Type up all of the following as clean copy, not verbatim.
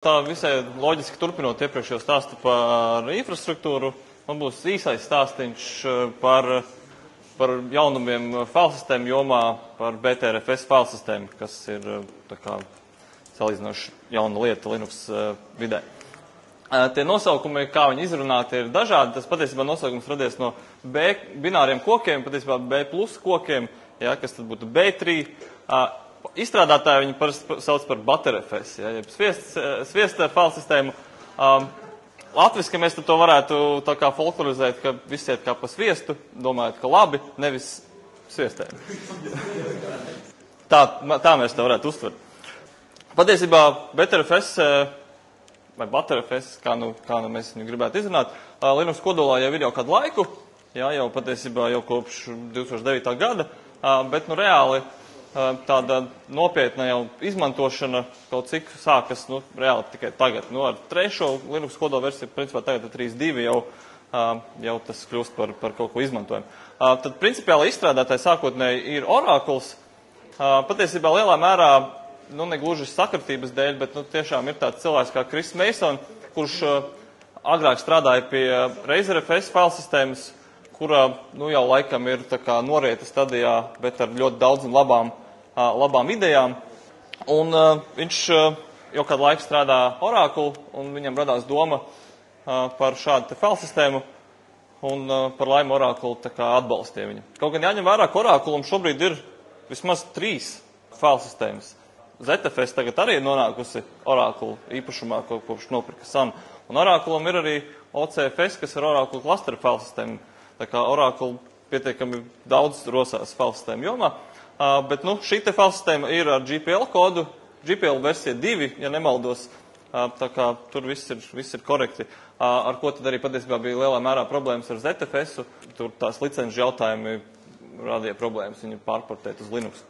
Tā visai loģiski turpinot iepriekšējo stāstu par infrastruktūru, man būs īsais stāstiņš par jaunumiem failsistēmu jomā, par BTRFS failsistēmu, kas ir tā kā salīdzinoši jauna lieta Linux vidē. Tie nosaukumi, kā viņi izrunāti, ir dažādi. Tas patiesībā nosaukums radies no B bināriem kokiem, patiesībā B plus kokiem, ja, kas tad būtu B3. Izstrādātāji viņi sauc par ButterFS, ja, sviesta failsistēmu. Latviski mēs to varētu tā kā folklorizēt, ka viss iet kā pa sviestu, domājot, ka labi, nevis sviestēm. Tā mēs to varētu uztvert. Patiesībā BTRFS vai ButterFS, kā nu mēs viņu gribētu izrunāt, Linux kodolā jau ir jau kādu laiku, ja, jau patiesībā jau kopš 2009. gada, bet nu reāli tāda nopietna jau izmantošana kaut cik sākas, reāli tikai tagad. Ar trešo Linux kodola versiju, principā tagad 3.2 jau tas kļūst par kaut ko izmantojumu. Tad principiāli izstrādātāji sākotnēji ir Oracles. Patiesībā lielā mērā, ne gluži sakritības dēļ, bet tiešām ir tāds cilvēks kā Chris Mason, kurš agrāk strādāja pie RazorFS failsistēmas, kurā jau laikam ir tā kā norieta stadijā, bet ar ļoti daudz un labām idejām. Un viņš jau kādu laiku strādā Oracle, un viņam radās doma par šādu failsistēmu, un par laimi Oracle tā kā atbalstīja viņu. Kaut gan jāņem vērā, ka Oracle šobrīd ir vismaz 3 failsistēmas. ZFS tagad arī ir nonākusi Oracle īpašumā, kopš nopirka Sun. Un Oracle ir arī OCFS, kas ir Oracle cluster failsistēma. Tā kā Oracle pietiekami daudz rosās failsistēmu jomā, bet šī te failsistēma ir ar GPL kodu, GPL versija 2, ja nemaldos, tā kā tur viss ir korekti, ar ko tad arī patiesībā bija lielā mērā problēmas ar ZFS-u, tur tās licenžu jautājumi radīja problēmas viņu pārportēt uz Linux,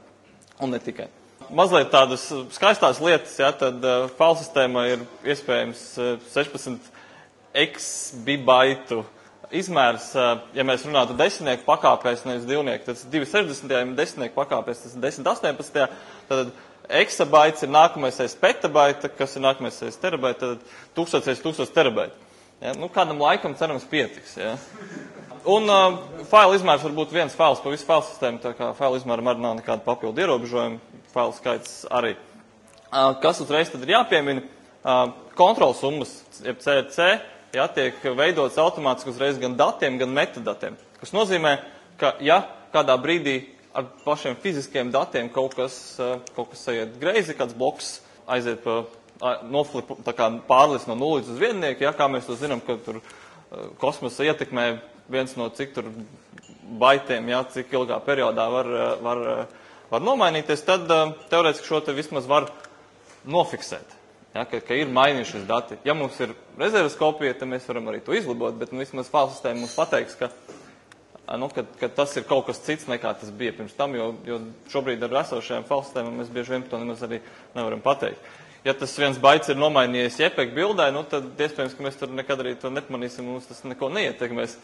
un ne tikai. Mazliet tādas skaistās lietas, ja, tad failsistēma ir iespējams 16 exbibaitu izmērs, ja mēs runātu desmitnieku pakāpēs, nevis divnieku, tas ir 260, ja desmitnieku pakāpēs, tas ir 1018, tad exabaits ir nākamais aiz petabaita, kas ir nākamais aiz terabaita, tad 1000 aiz 1000 terabaita. Ja, kādam laikam cerams pietiks. Ja. Un failu izmērs var būt viens fails pa visu failu sistēmu, tā kā failu izmēram arī nav nekāda papildu ierobežojuma, failu skaits arī. Kas uzreiz tad ir jāpiemina? Kontrolsummas, jeb CRC, ja, tiek veidots automātiski uzreiz gan datiem, gan metadatiem. Kas nozīmē, ka ja kādā brīdī ar pašiem fiziskiem datiem kaut kas aiziet greizi, kāds bloks aiziet noflipu, tā kā pārlis no 0 līdz uz 1, ja, kā mēs to zinām, ka tur kosmosa ietekmē viens no cik tur baitiem, ja, cik ilgā periodā var nomainīties, tad teorētiski šo te vismaz var nofiksēt. Ja, ka ir mainījušies dati. Ja mums ir rezerves kopija, tad mēs varam arī to izlabot, bet vismaz failsistēma mums pateiks, ka tas ir kaut kas cits nekā tas bija pirms tam, jo šobrīd ar esošajām failsistēmām mēs bieži vien to nemaz arī nevaram pateikt. Ja tas viens baits ir nomainījies JPEG bildē, tad iespējams, ka mēs tur nekad arī to nepamanīsim, mums tas neko neietekmēs,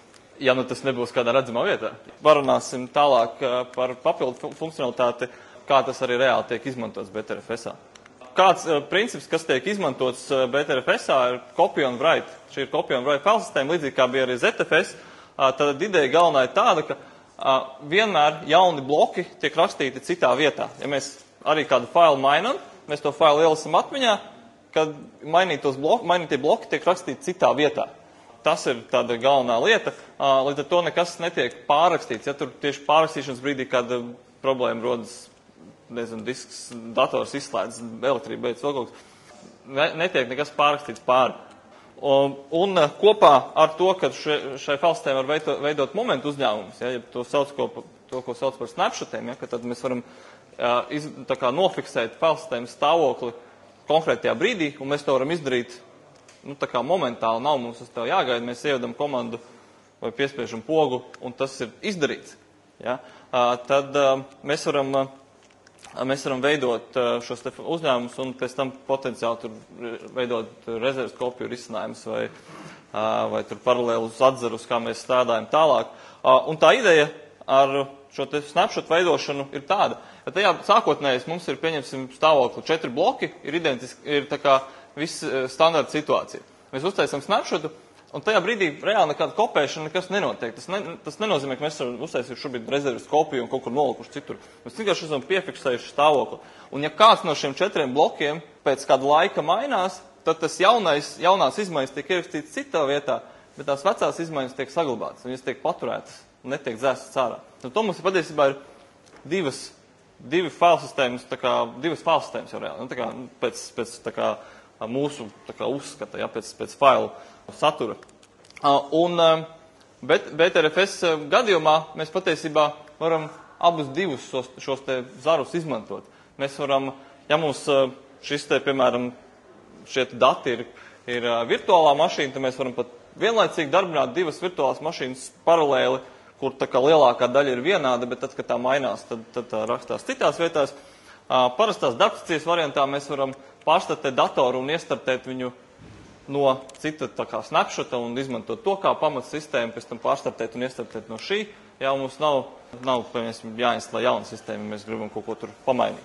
ja tas nebūs kādā redzamā vietā. Parunāsim tālāk par papildu funkcionalitāti, kā tas arī reāli tiek izmantots BTRFS-ā. Kāds princips, kas tiek izmantots BTRFS-ā, ir copy and write. Šī ir copy and write failsistēma, līdzīgi kā bija arī ZFS. Tad ideja galvenā ir tāda, ka vienmēr jauni bloki tiek rakstīti citā vietā. Ja mēs arī kādu failu mainam, mēs to failu ielasam atmiņā, kad mainītie bloki tiek rakstīti citā vietā. Tas ir tāda galvenā lieta. Līdz ar to nekas netiek pārrakstīts. Ja tur tieši pārrakstīšanas brīdī kāda problēma rodas, disks, dators izslēdz, elektrība beidz, vēl kaut kas, netiek nekas pārrakstīts pāri. Un kopā ar to, ka šai failsistēmai var veidot momentu uzņēmumus, ja to ko sauc par snapshotiem, ja, ka tad mēs varam tā kā nofiksēt failsistēmas stāvokli konkrētajā brīdī, un mēs to varam izdarīt tā kā momentāli, nav mums uz tev jāgaida, mēs ievedam komandu vai piespiežam pogu, un tas ir izdarīts. Ja. Tad mēs varam veidot šos uzņēmumus un pēc tam potenciāli tur veidot rezerves kopiju risinājumus vai tur paralēlus atzarus, kā mēs strādājam tālāk. Un tā ideja ar šo te snapshot veidošanu ir tāda, ka tajā sākotnējais mums ir, pieņemsim, stāvokli 4 bloki, ir identiski, ir tā kā viss standarta situācija. Mēs uztaisam snapshotu, un tajā brīdī reāli nekāda kopēšana nekas nenotiek. Tas nenozīmē, ka mēs uztaisīšu šobrīd rezerves kopiju un kaut kur nolikuši citur. Mēs vienkārši esam piefiksējuši stāvokli. Un ja kāds no šiem 4 blokiem pēc kāda laika mainās, tad tas jaunās izmaiņas tiek ierakstīts citā vietā, bet tās vecās izmaiņas tiek saglabātas, viņas tiek paturētas un netiek dzēstas ārā. Un to mums patiesībā ir divas failsistēmas, divas failsistēmas jau reāli, pēc mūsu uzskata, ja, pēc failu satura. Bet BTRFS gadījumā mēs patiesībā varam abus divus šos te zarus izmantot. Mēs varam, ja mums šis te, piemēram, šie dati ir virtuālā mašīna, tad mēs varam pat vienlaicīgi darbināt divas virtuālās mašīnas paralēli, kur tā kā lielākā daļa ir vienāda, bet tad, kad tā mainās, tad tā rakstās citās vietās. Parastās darbstacijas variantā mēs varam pārstartēt datoru un iestartēt viņu no cita tā kā snapshota un izmantot to kā pamatsistēmu, pēc tam pārstartēt un iestartēt no šī. Jā, mums nav jāinstalē jauna sistēma, ja mēs gribam kaut ko tur pamainīt.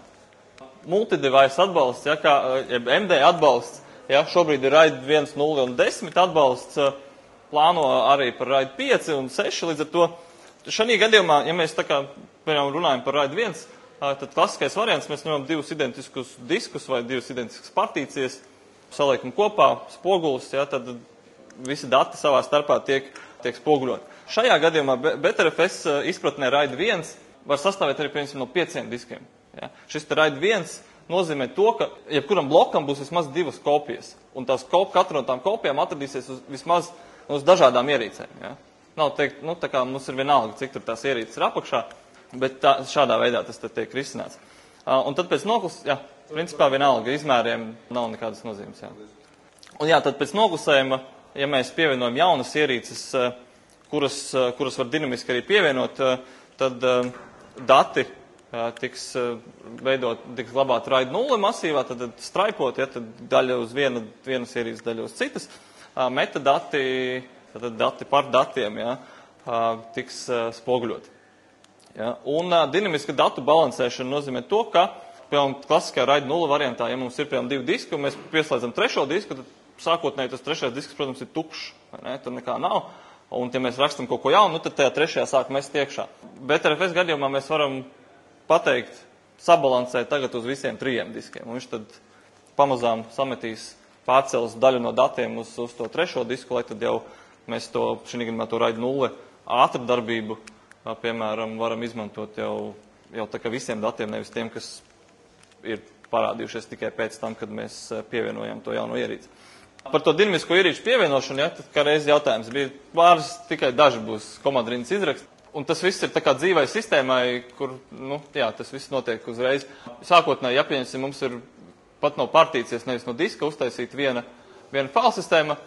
Multidevice atbalsts, ja, kā MD atbalsts, ja, šobrīd ir RAID 1, 0 un 10 atbalsts, plāno arī par RAID 5 un 6, līdz ar to. Šajā gadījumā, ja mēs tā kā, piemēram, runājam par RAID 1, tad klasiskais variants, mēs ņemam divus identiskus diskus vai divas identiskas partīcijas, saliekam kopā, spogulis, ja, tad visi dati savā starpā tiek spoguļot. Šajā gadījumā BTRFS izpratnē RAID 1 var sastāvēt arī, piemēram, no 5 diskiem. Ja. Šis te RAID 1 nozīmē to, ka jebkuram blokam būs vismaz 2 kopijas, un katra no tām kopijām atradīsies vismaz uz dažādām ierīcēm. Ja. Nav teikt, tā kā mums ir vienalga, cik tur tās ierīces ir apakšā, bet šādā veidā tas tiek risināts. Un tad pēc principā vienalga izmēriem nav nekādas nozīmes. Jā. Un tad pēc noklusējuma, ja mēs pievienojam jaunas ierīces, kuras var dinamiski arī pievienot, tad dati tiks glabāt RAID 0 masīvā, tad straipot, ja, tad daļa uz vienas ierīces, daļa uz citas. Metadati, tad dati par datiem, ja, tiks spoguļoti. Ja. Un dinamiska datu balansēšana nozīmē to, ka, piemēram, klasiskajā RAID 0 variantā, ja mums ir, piemēram, 2 diski, un mēs pieslēdzam 3. disku, tad sākotnēji tas 3. disks, protams, ir tukšs, vai ne? Tur nekā nav. Un, ja mēs rakstam kaut ko jaunu, tad tajā 3. sāk mest iekšā. BTRFS gadījumā mēs varam pateikt, sabalansēt tagad uz visiem 3 diskiem. Un viņš tad pamazām sametīs, pārcels daļu no datiem uz to 3. disku, lai tad jau mēs to, šī gadījumā to RAID 0 ātru darbību, piemēram, varam izmantot jau tā kā visiem datiem, nevis tiem, kas ir parādījušies tikai pēc tam, kad mēs pievienojam to jauno ierīci. Par to dinamisko ierīču pievienošanu, ja, tad kā reiz jautājums bija pāris, tikai daži būs komandrindas izraksti. Un tas viss ir tā kā dzīvai sistēmai, kur, tas viss notiek uzreiz. Sākotnēji, ja pieņemsim, mums ir pat no partīcijas, nevis no diska uztaisīt viena failsistēma,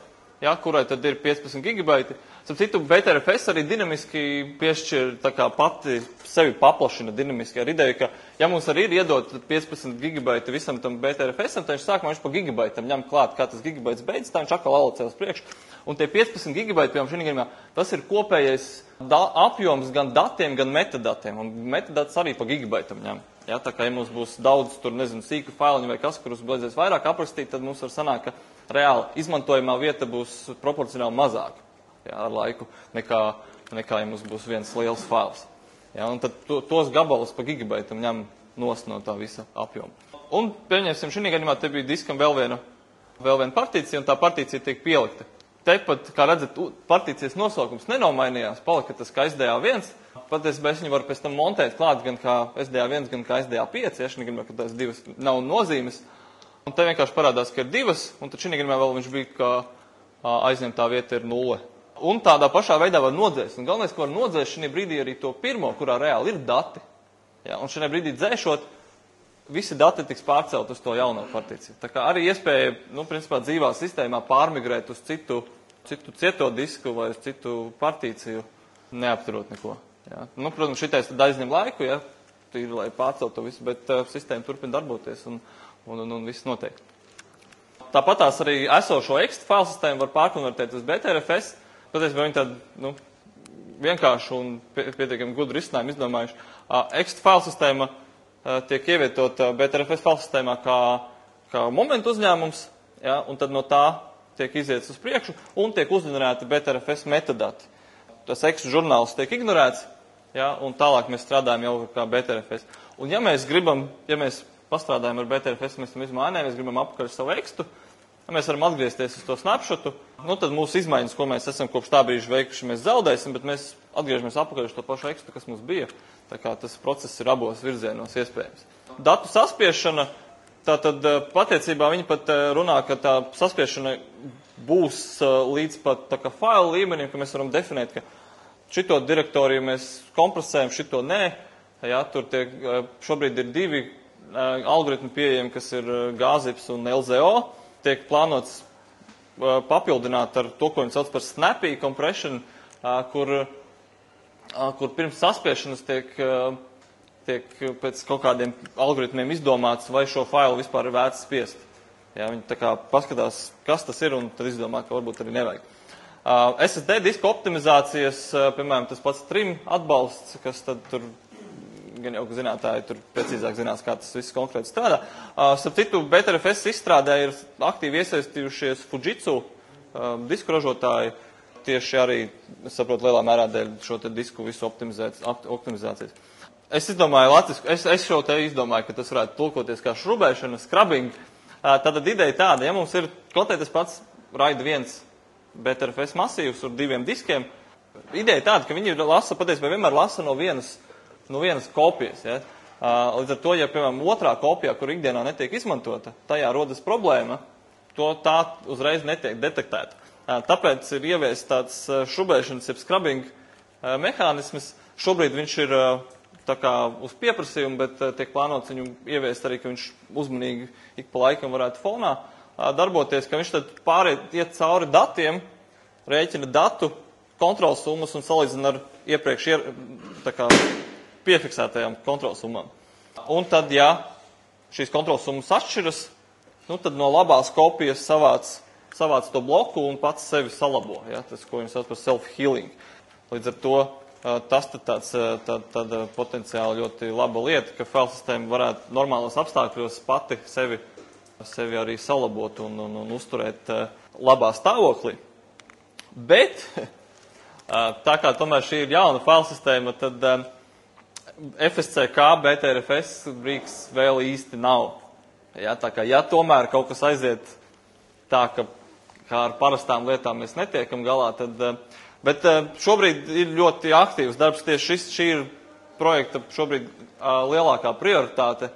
ja, kurai tad ir 15 gigabaiti. Citu, BTRFS arī dinamiski piešķir, tā kā pati sevi paplašina dinamiski ar ideju, ka, ja mums arī ir iedot 15 gigabaiti visam tam BTRFS-am, tad viņš sākumā viņš pa gigabaitam ņem klāt, kā tas gigabaits beidz, tā viņš atkal alocē uz priekšu. Un tie 15 gigabaiti, piemēram, šī gadījumā, tas ir kopējais apjoms gan datiem, gan metadatiem. Un metadatus arī pa gigabaitam ņem. Ja, tā kā, ja mums būs daudz, tur, sīku failiņu vai kas, kurus vajadzēs vairāk aprakstīt, tad mums var sanākt, ka reāli izmantojamā vieta būs proporcionāli mazāka, ja, ar laiku, nekā, ja mums būs viens liels fails. Ja, un tad tos gabalus pa gigabaitam ņem nost no tā visa apjoma. Un, pieņemsim, šī gadījumā te bija diskam vēl viena partīcija, un tā partīcija tiek pielikta. Tepat, kā redzat, partīcijas nosaukums nenomainījās, palika tas kā SDA1. Patiesībā es viņu varu pēc tam montēt klāt gan kā SDA1, gan kā SDA5, ja šī gadījumā, ka tās divas nav nozīmes. Un te vienkārši parādās, ka ir divas, un tad šī gadījumā vēl viņš bija, ka aizņemtā vieta ir 0. Un tādā pašā veidā var nodzēst. Un galvenais, ka var nodzēst šī brīdī arī to pirmo, kurā reāli ir dati. Ja, un šī brīdī dzēšot, visi dati tiks pārcelt uz to jauno partīciju. Tā kā arī iespēja, principā dzīvā sistēmā pārmigrēt uz citu cieto disku vai uz citu partīciju, neapturot neko. Ja. Protams, šitais tad aizņem laiku, ja, tīri, lai pārcelt to visu, bet sistēma turpina darboties un viss notiek. Tāpatās arī esošo ext file sistēmu var pārkonvertēt uz BTRFS, patiesībā viņi tādu, vienkāršu un pietiekami gudru risinājumu izdomājuši. Ext file sistēma tiek ievietota BTRFS file sistēmā kā momentu uzņēmums, ja, un tad no tā tiek iziets uz priekšu, un tiek uzģenerēti BTRFS metadati. Tas Excel žurnāls tiek ignorēts, ja, un tālāk mēs strādājam jau kā BTRFS. Un ja mēs pastrādājam ar BTRFS, mēs tam izmainām, mēs gribam apakaļ savu Excel, mēs varam atgriezties uz to snapshotu, tad mūsu izmaiņas, ko mēs esam kopš tā brīža veikuši, mēs zaudēsim, bet mēs atgriežamies apakaļ uz to pašu Excel, kas mums bija. Tā kā tas process ir abos virzienos iespējams. Datu saspiešana, tātad patiecībā viņi pat runā, ka tā saspiešana būs līdz pat tā kā failu līmenim, ka mēs varam definēt, ka šito direktoriju mēs kompresējam, šito nē. Ja, tur šobrīd ir 2 algoritmi pieejami, kas ir gZips un LZO. Tiek plānots papildināt ar to, ko viņi sauc par snappy compression, kur pirms saspiešanas tiek pēc kaut kādiem algoritmiem izdomāts, vai šo failu vispār ir vērts spiest. Ja, viņi tā kā paskatās, kas tas ir, un tad izdomā, ka varbūt arī nevajag. SSD disku optimizācijas, piemēram, tas pats trim atbalsts, kas tad tur, gan jau zinātāji, tur precīzāk zinās, kā tas viss konkrēti strādā. Starp citu, BTRFS izstrādē ir aktīvi iesaistījušies Fujitsu disku ražotāji, tieši arī, es saprotu, lielā mērā dēļ šo te disku visu optimizācijas. Es šo te izdomāju, ka tas varētu tulkoties kā šrubēšana, scrubbing. Tātad ideja tāda, ja mums ir kaut tas pats RAID 1 BTRFS masīvs ar 2 diskiem, ideja tāda, ka viņi patiesībā vienmēr lasa no vienas kopijas. Ja? Līdz ar to, ja, piemēram, otrā kopijā, kur ikdienā netiek izmantota, tajā rodas problēma, tā uzreiz netiek detektēta. Tāpēc ir ieviests tāds šrubēšanas, jeb scrubbing mehānisms. Šobrīd viņš ir tā kā uz pieprasījumu, bet tiek plānots viņu ieviest arī, ka viņš uzmanīgi ik pa laikam varētu fonā darboties, ka viņš tad iet cauri datiem, rēķina datu kontrols summas un salīdzina ar iepriekš piefiksētajām kontrols summām. Un tad, ja šīs kontrols summas atšķiras, tad no labās kopijas savāc to bloku un pats sevi salabo. Ja? Tas, ko viņi sauc par self-healing. Līdz ar to tas tāda potenciāli ļoti laba lieta, ka file sistēma varētu normālos apstākļos pati sevi arī salabot un uzturēt labā stāvoklī. Bet, tā kā tomēr šī ir jauna file sistēma, tad FSCK BTRFS rīks vēl īsti nav. Ja, tā kā, ja tomēr kaut kas aiziet tā, ka kā ar parastām lietām mēs netiekam galā, bet šobrīd ir ļoti aktīvs darbs. Tieši šī ir projekta šobrīd lielākā prioritāte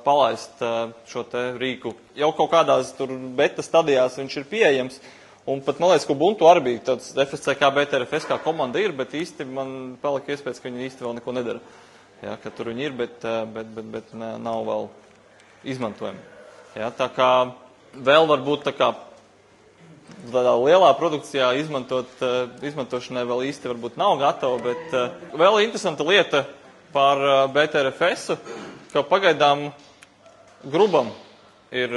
palaist šo te rīku. Jau kaut kādās tur beta stadijās viņš ir pieejams. Un pat, man liekas, ka Ubuntu arī bija tāds FSCK BTRFS kā komanda ir, bet īsti man palika iespējas, ka viņi īsti vēl neko nedara. Ja, ka tur viņi ir, bet nav vēl izmantojami. Ja, tā kā vēl varbūt tā kā tādā lielā produkcijā izmantošanai vēl īsti varbūt nav gatava, bet vēl interesanta lieta par BTRFS, ka pagaidām grubam ir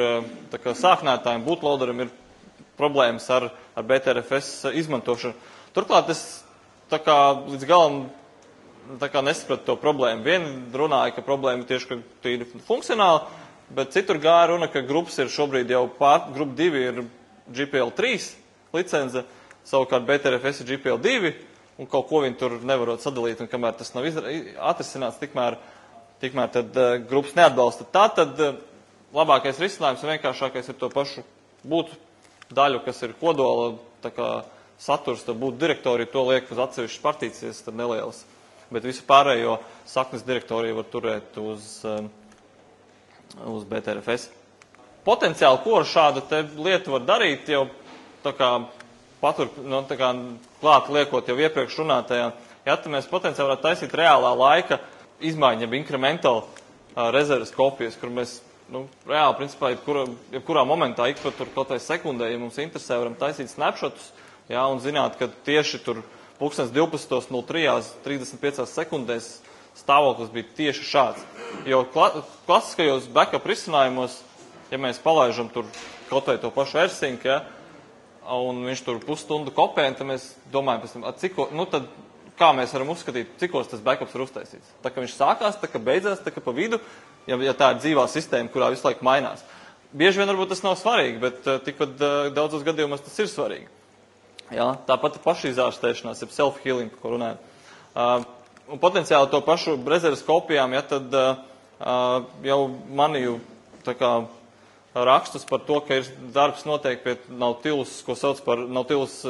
tā kā sāknētājiem, bootloaderam ir problēmas ar BTRFS izmantošanu. Turklāt es tā kā līdz galam tā kā nesapratu to problēmu. Vieni runāja, ka problēma tieši, ka tīri funkcionāla, bet citur gāja runa, ka grupas ir šobrīd jau grupa 2 ir GPL3 licence, savukārt BTRFS ir GPL2, un kaut ko viņi tur nevarot sadalīt, un kamēr tas nav atrisināts, tikmēr tad grupas neatbalsta. Tātad labākais risinājums un vienkāršākais ir to pašu būtu daļu, kas ir kodola, tā kā saturs, tad būtu direktorija, to liek uz atsevišķas partīcijas, tad nelielas. Bet visu pārējo saknes direktoriju var turēt uz BTRFS. Potenciāli, ko ar šādu te lietu var darīt, jau tā kā klāt liekot jau iepriekš runātajā, ja mēs potenciāli varētu taisīt reālā laika izmaiņa, incremental rezerves kopijas, kur mēs reāli, principā, jebkurā momentā, ik pat tur kaut vai sekundē, ja mums interesē, varam taisīt snapshotus, ja, un zināt, ka tieši tur 12.03, 35 sekundēs stāvoklis bija tieši šāds. Jo klasiskajos backup risinājumos, ja mēs palaižam tur kaut vai to pašu AirSync, ja, un viņš tur pusstundu kopē, tad mēs domājam, tad kā mēs varam uzskatīt, cikos tas backups ir uztaisīts. Tā kā viņš sākās, tā kā beidzās, tā kā pa vidu, ja tā ir dzīvā sistēma, kurā visu laiku mainās. bieži vien varbūt tas nav svarīgi, bet tikpat daudzos gadījumos tas ir svarīgi. Jā, tāpat pašizārstēšanās, ir self-healing, par ko runājam. Un potenciāli to pašu rezerves kopijām, ja tad jau manīju tā kā rakstus par to, ka ir darbs noteikti pie Nautilus, ko sauc par Nautilus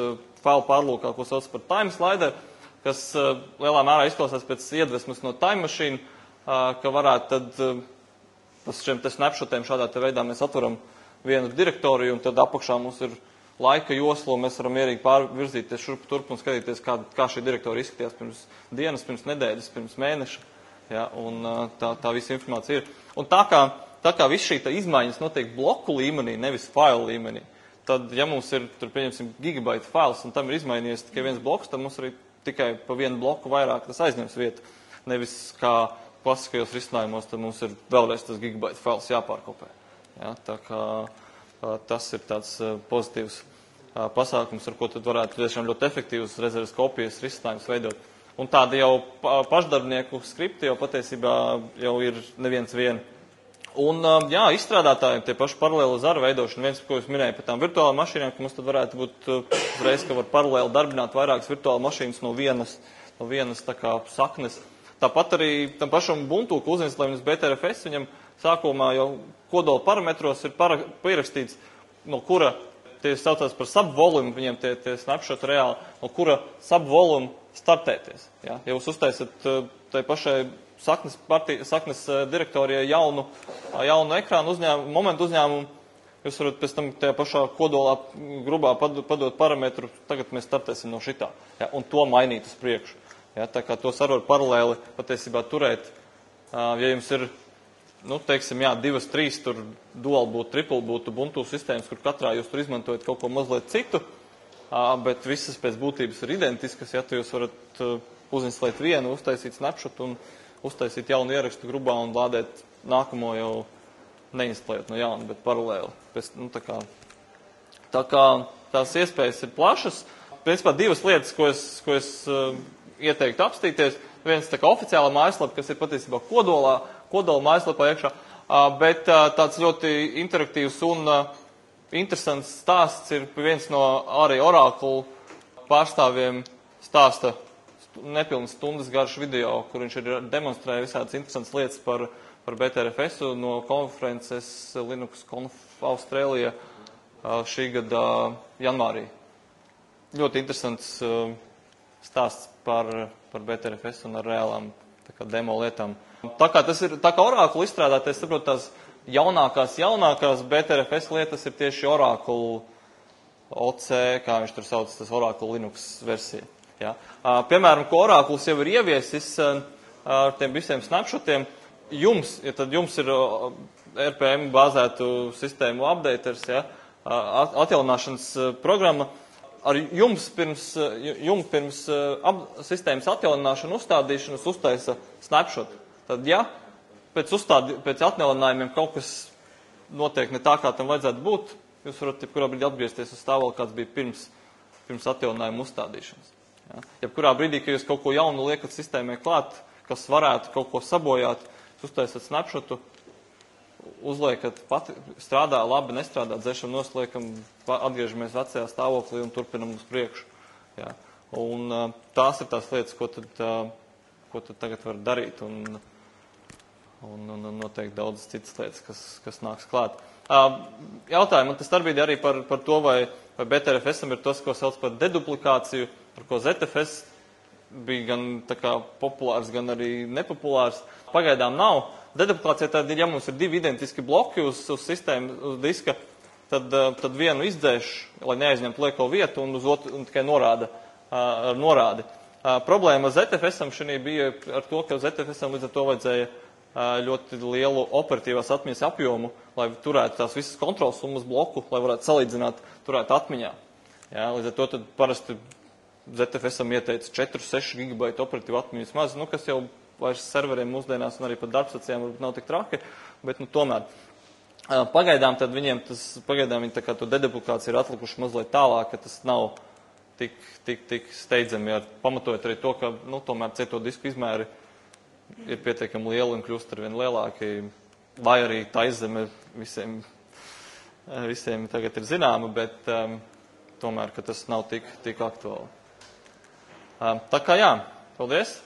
failu pārlūkā, ko sauc par time slider, kas lielā mērā izklausās pēc iedvesmas no Time Machine, ka varētu tad pēc šiem te snapshotiem šādā te veidā mēs atveram vienu direktoriju un tad apakšā mums ir laika joslu, un mēs varam mierīgi pārvirzīties šurp turp un skatīties, kā šī direktorija izskatījās pirms dienas, pirms nedēļas, pirms mēneša. Ja, un tā visa informācija ir. Un tā kā viss šī izmaiņas notiek bloku līmenī, nevis failu līmenī, tad, ja mums ir, tur pieņemsim, gigabaita fails, un tam ir izmainījies tikai viens bloks, tad mums arī tikai pa vienu bloku vairāk tas aizņems vietu. Nevis kā klasiskajos risinājumos, tad mums ir vēlreiz tas gigabaita fails jāpārkopē. Ja, tā kā tas ir tāds pozitīvs pasākums, ar ko tad varētu tiešām ļoti efektīvas rezerves kopijas risinājumus veidot. Un tādi jau pašdarbnieku skripti jau patiesībā jau ir neviens vien. Un, jā, izstrādātājiem tie paši paralēli zaru veidošana, viens, ko jūs minēju par tām virtuālām mašīnām, ka mums tad varētu būt uzreiz, ka var paralēli darbināt vairākas virtuālas mašīnas no vienas tā kā saknes. Tāpat arī tam pašam Ubuntu, ko uzinstalējums BTRFS, viņam sākumā jau kodola parametros ir pierakstīts, no kura tie saucās par subvolume, viņiem tie snapshot reāli, no kura subvolume startēties. Ja, ja jūs uztaisat tai pašai saknes direktorijai jaunu ekrānu momentu uzņēmumu, jūs varat pēc tam tajā pašā kodolā grubā padot parametru, tagad mēs startēsim no šitā, ja, un to mainīt uz priekšu. Ja, tā kā tos var paralēli patiesībā turēt, ja jums ir, teiksim, 2, 3, tur dual boot, triple boot, Ubuntu sistēmas, kur katrā jūs tur izmantojat kaut ko mazliet citu, bet visas pēc būtības ir identiskas, ja tu jūs varat uzinstalēt vienu, uztaisīt snapshot un uztaisīt jaunu ierakstu grubā un lādēt nākamo jau neinstalēt no jauna, bet paralēli. Tā kā tās iespējas ir plašas. Principā divas lietas, ko es ieteiktu apstīties. Viens tā kā oficiāla mājaslapa, kas ir patiesībā kodola mājaslapā iekšā, bet tāds ļoti interaktīvs un interesants stāsts ir viens no arī Oracle pārstāvjiem stāsta nepilnas stundas garš video, kur viņš ir demonstrēja visādas interesantas lietas par BTRFS no konferences Linux Conf Austrālija šī gada janvārī. Ļoti interesants stāsts par BTRFS un ar reālām demo lietām. Tā kā Oracle izstrādāties, saprot, tās jaunākās BTRFS lietas ir tieši Oracle OC, kā viņš tur sauc, tas Oracle Linux versija. Ja. Piemēram, ko Oracles jau ir ieviesis ar tiem visiem snapshotiem, jums ir RPM bāzētu sistēmu updaters, ja, atjaunināšanas programma, ar jums pirms sistēmas atjaunināšana uzstādīšanas uztaisa snapshot. Tad, ja pēc atjauninājumiem kaut kas notiek ne tā, kā tam vajadzētu būt, jūs varat jebkurā brīdī atgriezties uz stāvokli, kāds bija pirms atjauninājuma uzstādīšanas. Ja? Jebkurā brīdī, ka jūs kaut ko jaunu liekat sistēmai klāt, kas varētu kaut ko sabojāt, uztaisat snapshotu, uzliekat pati, strādā labi, nestrādā, dzēšam, nosliekam, atgriežamies vecajā stāvoklī un turpinam uz priekšu. Ja? Un tās ir tās lietas, ko tad tagad var darīt, un noteikti daudzas citas lietas, kas nāks klāt. Jautājumu, un tas darbīdi arī par to, vai BTRFS-am ir tas, ko sauc par deduplikāciju, par ko ZFS bija gan tā kā populārs, gan arī nepopulārs. Pagaidām nav. Deduplikācija tad ir, ja mums ir divi identiski bloki uz sistēmu, uz diska, tad vienu izdzēš, lai neaizņemtu lieko vietu, un uz otru un tikai norādi. Problēma ZFS-am šī bija ar to, ka ZFS-am līdz ar to vajadzēja ļoti lielu operatīvās atmiņas apjomu, lai turētu tās visas kontrols summas bloku, lai varētu salīdzināt, turētu atmiņā. Ja, līdz ar to tad parasti ZFS-am ieteica 4-6 gigabaita operatīvu atmiņas maz, kas jau vairs serveriem mūsdienās un arī pat darbsacījām varbūt nav tik traki, bet tomēr. Pagaidām tad viņi tā kā to deduplikāciju ir atlikuši mazliet tālāk, ka tas nav tik steidzami, pamatojot arī to, ka tomēr cieto disku izmēri ir pietiekami lieli un kļūst ar vien lielāki, vai arī taizeme visiem visiem tagad ir zināma, bet tomēr, ka tas nav tik aktuāli. Tā kā jā, paldies!